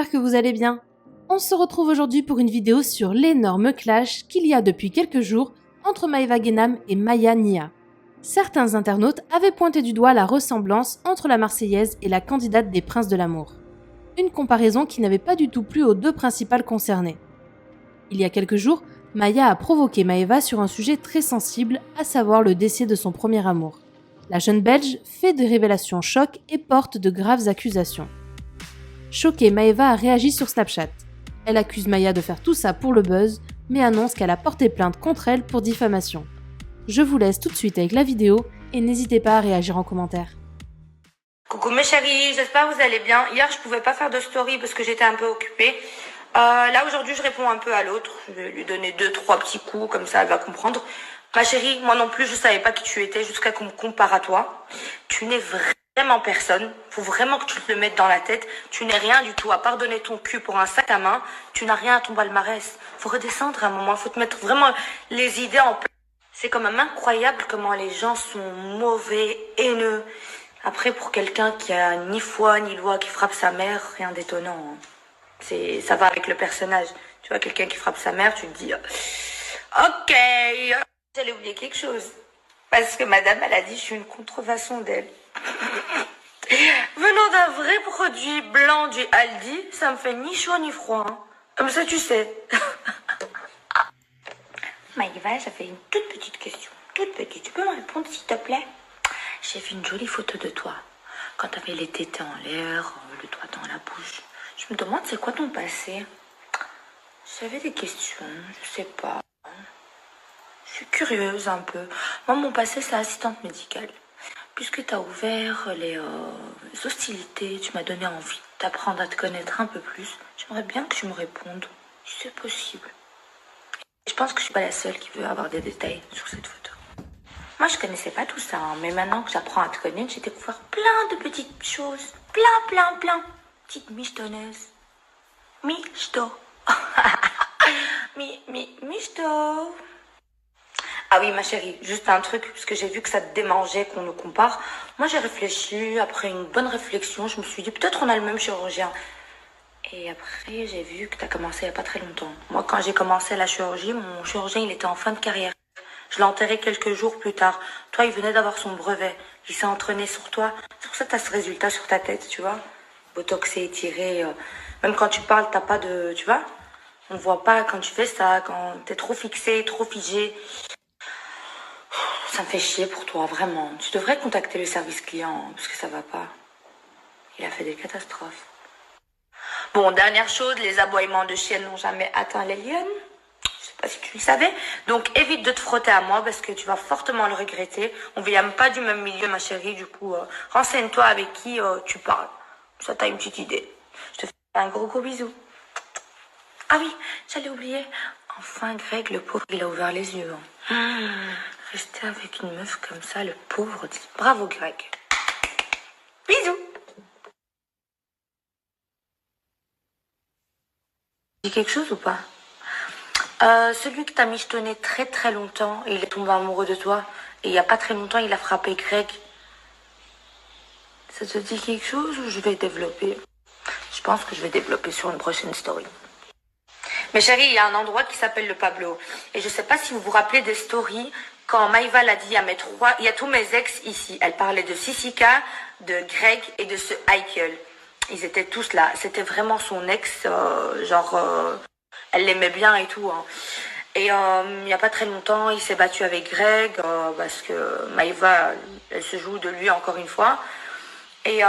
j'espère que vous allez bien. On se retrouve aujourd'hui pour une vidéo sur l'énorme clash qu'il y a depuis quelques jours entre Maeva Guénam et Maya Nia. Certains internautes avaient pointé du doigt la ressemblance entre la Marseillaise et la candidate des Princes de l'amour. Une comparaison qui n'avait pas du tout plu aux deux principales concernées. Il y a quelques jours, Maya a provoqué Maeva sur un sujet très sensible, à savoir le décès de son premier amour. La jeune Belge fait des révélations choc et porte de graves accusations. Choquée, Maeva a réagi sur Snapchat. Elle accuse Maya de faire tout ça pour le buzz, mais annonce qu'elle a porté plainte contre elle pour diffamation. Je vous laisse tout de suite avec la vidéo et n'hésitez pas à réagir en commentaire. Coucou mes chéris, j'espère que vous allez bien. Hier je pouvais pas faire de story parce que j'étais un peu occupée. Là aujourd'hui je réponds un peu à l'autre. Je vais lui donner 2-3 petits coups, comme ça elle va comprendre. Ma chérie, moi non plus je savais pas qui tu étais jusqu'à qu'on me compare à toi. Tu n'es vraiment personne. Faut vraiment que tu te le mettes dans la tête. Tu n'es rien du tout à part donner ton cul pour un sac à main. Tu n'as rien à ton palmarès. Faut redescendre à un moment. Faut te mettre vraiment les idées en place. C'est quand même incroyable comment les gens sont mauvais, haineux. Après, pour quelqu'un qui a ni foi ni loi, qui frappe sa mère, rien d'étonnant. Ça va avec le personnage. Tu vois, quelqu'un qui frappe sa mère, tu te dis, ok, j'allais oublier quelque chose. Parce que madame, elle a dit, je suis une contrefaçon d'elle. Venant d'un vrai produit blanc du Aldi, ça me fait ni chaud ni froid. Hein. Comme ça, tu sais. Maïva, j'avais une toute petite question. Toute petite. Tu peux me répondre, s'il te plaît? J'ai vu une jolie photo de toi. Quand t'avais les tétés en l'air, le doigt dans la bouche. Je me demande, c'est quoi ton passé? J'avais des questions, je sais pas. Je suis curieuse un peu. Moi, mon passé, c'est assistante médicale. Puisque t'as ouvert les hostilités, tu m'as donné envie d'apprendre à te connaître un peu plus. J'aimerais bien que tu me répondes, si c'est possible. Je pense que je suis pas la seule qui veut avoir des détails sur cette photo. Moi, je connaissais pas tout ça, hein, mais maintenant que j'apprends à te connaître, j'ai découvert plein de petites choses. Plein. Petite michetonneuses. Michto. Michto. Ah oui, ma chérie, juste un truc, parce que j'ai vu que ça te démangeait qu'on nous compare. Moi, j'ai réfléchi, après une bonne réflexion, je me suis dit, peut-être on a le même chirurgien. Et après, j'ai vu que tu as commencé il n'y a pas très longtemps. Moi, quand j'ai commencé la chirurgie, mon chirurgien, il était en fin de carrière. Je l'ai enterré quelques jours plus tard. Toi, il venait d'avoir son brevet. Il s'est entraîné sur toi. C'est pour ça que tu as ce résultat sur ta tête, tu vois. Botoxé, étiré. Même quand tu parles, t'as pas de... Tu vois, on voit pas quand tu fais ça, quand t'es trop fixé, trop figé. Ça me fait chier pour toi, vraiment. Tu devrais contacter le service client, parce que ça va pas. Il a fait des catastrophes. Bon, dernière chose, les aboiements de chiennes n'ont jamais atteint les lionnes. Je sais pas si tu le savais. Donc, évite de te frotter à moi, parce que tu vas fortement le regretter. On vient pas du même milieu, ma chérie. Du coup, renseigne-toi avec qui tu parles. Ça, t'as une petite idée. Je te fais un gros bisou. Ah oui, j'allais oublier. Enfin, Greg, le pauvre, il a ouvert les yeux. Rester avec une meuf comme ça, le pauvre. Bravo, Greg. Bisous. Dis quelque chose ou pas? Celui que t'as michetonné très longtemps, et il est tombé amoureux de toi. Et il y a pas très longtemps, il a frappé Greg. Ça te dit quelque chose ou je vais développer? Je pense que je vais développer sur une prochaine story. Mais chérie, il y a un endroit qui s'appelle le Pablo. Et je sais pas si vous vous rappelez des stories, quand Maïva l'a dit à mes trois, il y a tous mes ex ici. Elle parlait de Sissika, de Greg et de ce Heikel. Ils étaient tous là. C'était vraiment son ex, elle l'aimait bien et tout. Hein. Et il n'y a pas très longtemps, il s'est battu avec Greg, parce que Maïva, elle se joue de lui encore une fois. Et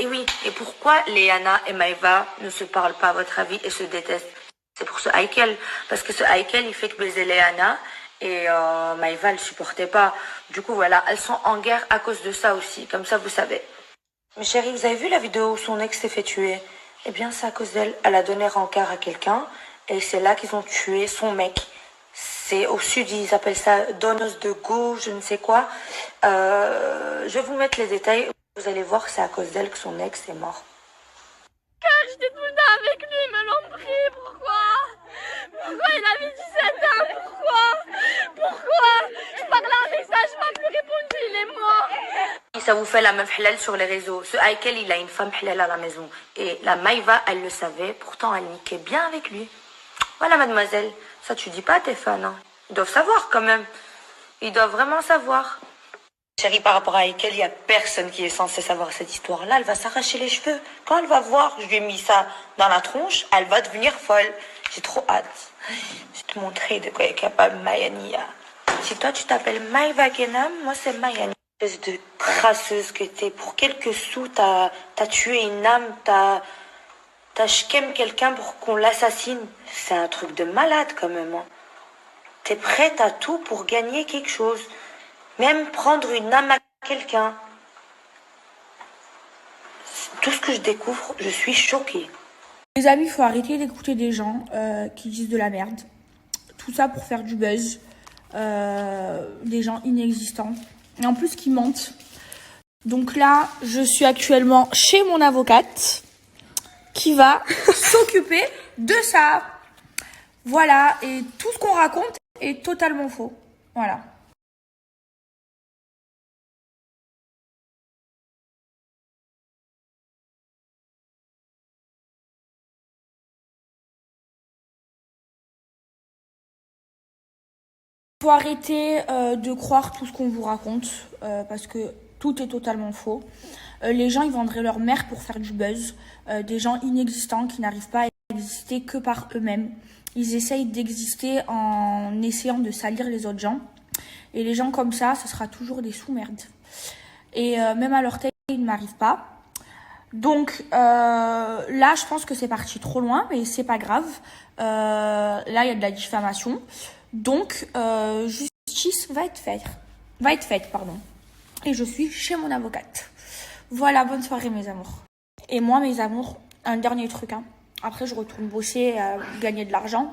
oui, et pourquoi Léana et Maïva ne se parlent pas à votre avis et se détestent? C'est pour ce Heikel. Parce que ce Heikel, il fait que baiser Léana et Maïva, elle supportait pas. Du coup, voilà, elles sont en guerre à cause de ça aussi. Comme ça, vous savez. Mais chérie, vous avez vu la vidéo où son ex s'est fait tuer? Eh bien, c'est à cause d'elle. Elle a donné rencard à quelqu'un et c'est là qu'ils ont tué son mec. C'est au sud, ils appellent ça Donos de Go, je ne sais quoi. Je vais vous mettre les détails. Vous allez voir que c'est à cause d'elle que son ex est mort. Car j'étais tout le temps avec lui, ils me l'ont pris, pourquoi il avait 17 ans, pourquoi je parlais en message, il m'a plus répondu, il est mort. ça vous fait la meuf halal sur les réseaux. Ce Aïkel, il a une femme halal à la maison. Et la Maïva, elle le savait, pourtant elle niquait bien avec lui. Voilà, mademoiselle, ça tu dis pas à tes fans, hein. Ils doivent savoir quand même. Ils doivent vraiment savoir. Chérie, par rapport à Aïkel, il n'y a personne qui est censé savoir cette histoire-là. Elle va s'arracher les cheveux. Quand elle va voir, je lui ai mis ça dans la tronche, elle va devenir folle. J'ai trop hâte. Je vais te montrer de quoi est capable Mayania. Si toi tu t'appelles Maïva Genam, moi c'est Mayania. Espèce de crasseuse que t'es. Pour quelques sous, t'as tué une âme, t'as schème quelqu'un pour qu'on l'assassine. C'est un truc de malade quand même. Hein. T'es prête à tout pour gagner quelque chose. Même prendre une âme à quelqu'un. Tout ce que je découvre, je suis choquée. Les amis, il faut arrêter d'écouter des gens qui disent de la merde. Tout ça pour faire du buzz. Des gens inexistants. Et en plus qui mentent. Donc là, je suis actuellement chez mon avocate qui va s'occuper de ça. Voilà, et tout ce qu'on raconte est totalement faux. Voilà. Faut arrêter de croire tout ce qu'on vous raconte parce que tout est totalement faux. Les gens, ils vendraient leur mère pour faire du buzz. Des gens inexistants qui n'arrivent pas à exister que par eux-mêmes. Ils essayent d'exister en essayant de salir les autres gens. Et les gens comme ça, ce sera toujours des sous-merdes. Et même à leur tête, ils ne m'arrivent pas. Donc là, je pense que c'est parti trop loin, mais c'est pas grave. Là, il y a de la diffamation. Donc, justice va être faite, pardon. Et je suis chez mon avocate. Voilà, bonne soirée mes amours. Et moi, mes amours, un dernier truc. Hein. Après, je retourne bosser, gagner de l'argent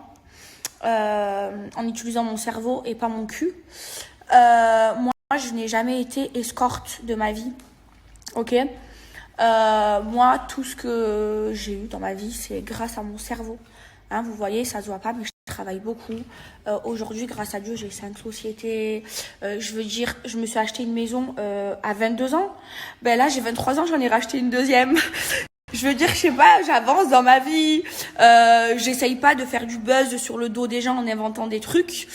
en utilisant mon cerveau et pas mon cul. Moi, je n'ai jamais été escorte de ma vie. Ok. Moi, tout ce que j'ai eu dans ma vie, c'est grâce à mon cerveau. Hein, vous voyez, ça se voit pas, mais je travaille beaucoup. Aujourd'hui, grâce à Dieu, j'ai 5 sociétés. Je veux dire, je me suis acheté une maison à 22 ans. Ben là, j'ai 23 ans, j'en ai racheté une deuxième. Je veux dire, je sais pas, j'avance dans ma vie. J'essaye pas de faire du buzz sur le dos des gens en inventant des trucs.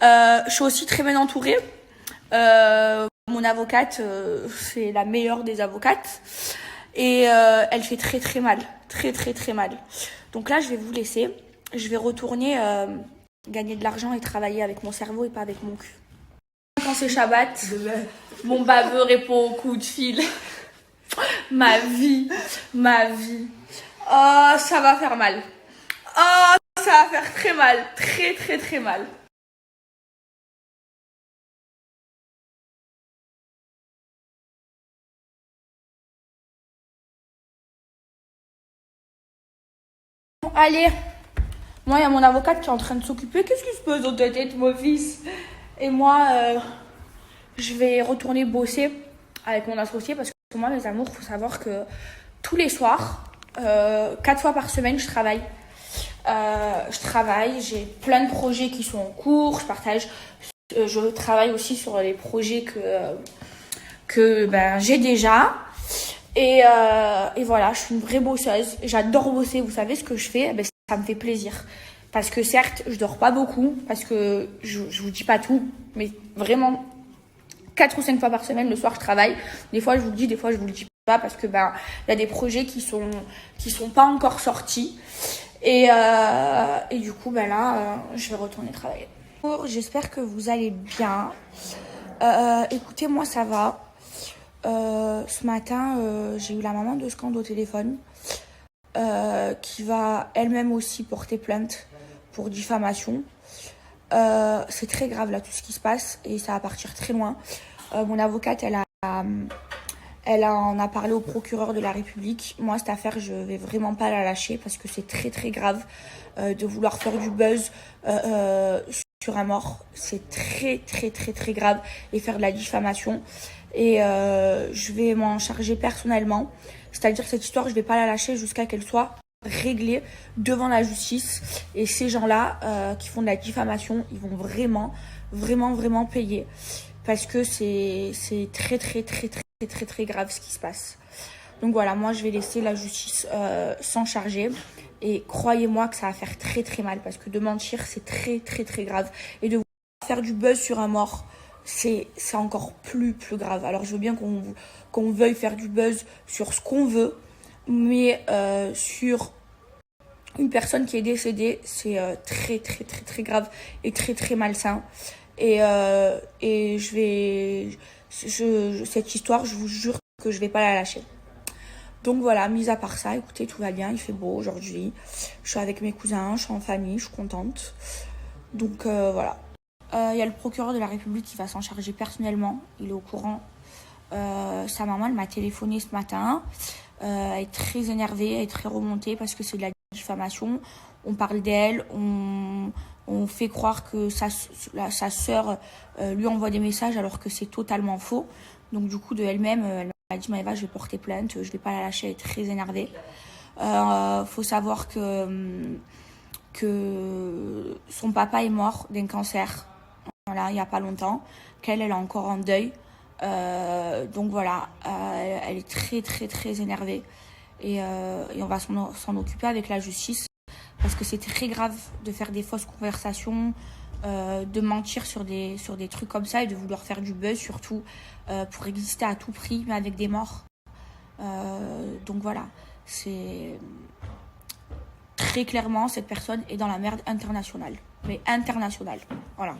Je suis aussi très bien entourée. Mon avocate, c'est la meilleure des avocates. Et elle fait très très mal. Très très très mal. Donc là, je vais vous laisser. Je vais retourner gagner de l'argent et travailler avec mon cerveau et pas avec mon cul. Quand c'est Shabbat, mon baveux répond au coup de fil. Ma vie. Oh, ça va faire mal. Oh, ça va faire très mal. Très très très mal. Allez, moi il y a mon avocate qui est en train de s'occuper. Qu'est-ce qui se passe dans ta tête, mon fils? Et moi, je vais retourner bosser avec mon associé parce que moi, mes amours, il faut savoir que tous les soirs, 4 fois par semaine, je travaille. J'ai plein de projets qui sont en cours, je travaille aussi sur les projets que j'ai déjà. Et voilà, je suis une vraie bosseuse. J'adore bosser. Vous savez ce que je fais? Ça me fait plaisir. Parce que certes, je dors pas beaucoup. Parce que je vous dis pas tout. Mais vraiment, 4 ou 5 fois par semaine, le soir, je travaille. Des fois, je vous le dis, des fois, je vous le dis pas. Parce que y a des projets qui sont pas encore sortis. Et du coup, là, je vais retourner travailler. J'espère que vous allez bien. Écoutez, moi, ça va. Ce matin, j'ai eu la maman de Scand au téléphone qui va elle-même aussi porter plainte pour diffamation. C'est très grave là tout ce qui se passe et ça va partir très loin. Mon avocate, elle en a parlé au procureur de la République. Moi, cette affaire, je vais vraiment pas la lâcher parce que c'est très très grave de vouloir faire du buzz sur un mort. C'est très très très très grave et faire de la diffamation. Et je vais m'en charger personnellement. C'est-à-dire que cette histoire, je vais pas la lâcher jusqu'à qu'elle soit réglée devant la justice. Et ces gens-là qui font de la diffamation, ils vont vraiment, vraiment, vraiment payer. Parce que c'est très, très, très, très très très grave ce qui se passe. Donc voilà, moi je vais laisser la justice s'en charger. Et croyez-moi que ça va faire très très mal parce que de mentir c'est très très très grave. Et de faire du buzz sur un mort, c'est encore plus grave. Alors je veux bien qu'on veuille faire du buzz sur ce qu'on veut, mais sur une personne qui est décédée, c'est très très très très grave et très très malsain. Et cette histoire, je vous jure que je vais pas la lâcher. Donc voilà, mis à part ça, écoutez, tout va bien, il fait beau aujourd'hui. Je suis avec mes cousins, je suis en famille, je suis contente. Donc voilà. Il y a le procureur de la République qui va s'en charger personnellement, il est au courant. Sa maman, elle m'a téléphoné ce matin. Elle est très énervée, elle est très remontée parce que c'est de la diffamation. On parle d'elle, on fait croire que sa sœur lui envoie des messages alors que c'est totalement faux. Donc du coup, de elle-même, elle m'a dit Maëva, je vais porter plainte, je vais pas la lâcher, elle est très énervée. Faut savoir que son papa est mort d'un cancer, voilà, il y a pas longtemps, qu'elle est encore en deuil. Donc voilà, elle est très très très énervée et on va s'en occuper avec la justice parce que c'est très grave de faire des fausses conversations, de mentir sur des trucs comme ça et de vouloir faire du buzz surtout pour exister à tout prix mais avec des morts. Donc voilà, c'est très clairement cette personne est dans la merde internationale, mais internationale, voilà.